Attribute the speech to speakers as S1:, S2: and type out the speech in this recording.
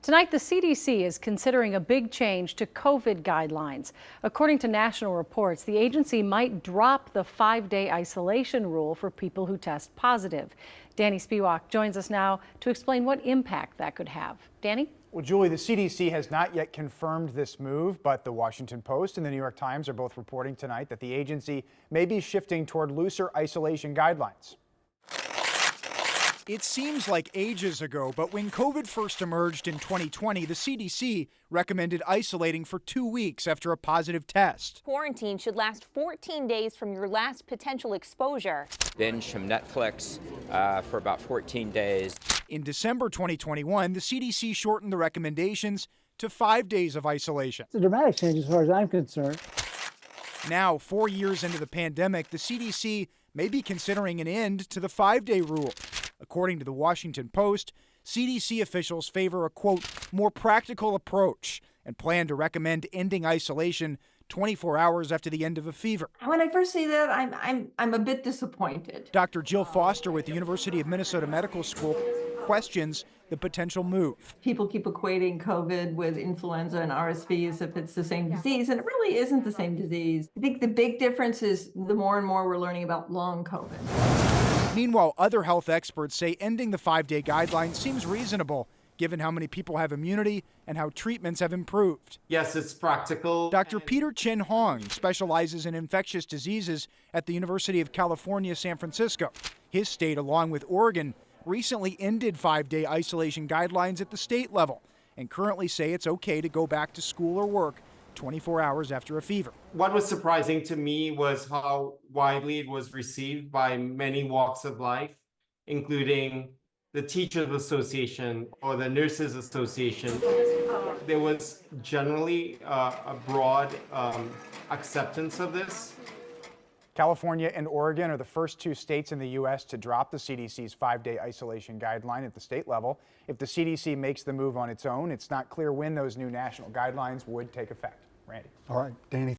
S1: Tonight, the CDC is considering a big change to COVID guidelines. According to national reports, the agency might drop the 5-day isolation rule for people who test positive. Danny Spiewak joins us now to explain what impact that could have. Danny?
S2: Well, Julie, the CDC has not yet confirmed this move, but the Washington Post and the New York Times are both reporting tonight that the agency may be shifting toward looser isolation guidelines.
S3: It seems like ages ago, but when COVID first emerged in 2020, the CDC recommended isolating for 2 weeks after a positive test.
S4: Quarantine should last 14 days from your last potential exposure.
S5: Binge some Netflix for about 14 days.
S3: In December 2021, the CDC shortened the recommendations to 5 days of isolation.
S6: It's a dramatic change as far as I'm concerned.
S3: Now, 4 years into the pandemic, the CDC may be considering an end to the 5-day rule. According to the Washington Post, CDC officials favor a, quote, more practical approach and plan to recommend ending isolation 24 hours after the end of a fever.
S7: When I first see that, I'm a bit disappointed.
S3: Dr. Jill Foster with the University of Minnesota Medical School questions the potential move.
S7: People keep equating COVID with influenza and RSV as if it's the same disease, and it really isn't the same disease. I think the big difference is the more and more we're learning about long COVID.
S3: Meanwhile, other health experts say ending the 5-day guideline seems reasonable, given how many people have immunity and how treatments have improved.
S8: Yes, it's practical.
S3: Dr. Peter Chin Hong specializes in infectious diseases at the University of California, San Francisco. His state, along with Oregon, recently ended 5-day isolation guidelines at the state level and currently say it's okay to go back to school or work 24 hours after a fever.
S8: What was surprising to me was how widely it was received by many walks of life, including the Teachers Association or the Nurses Association. There was generally a broad acceptance of this.
S2: California and Oregon are the first 2 states in the U.S. to drop the CDC's 5-day isolation guideline at the state level. If the CDC makes the move on its own, it's not clear when those new national guidelines would take effect. Randy.
S6: All right, Danny.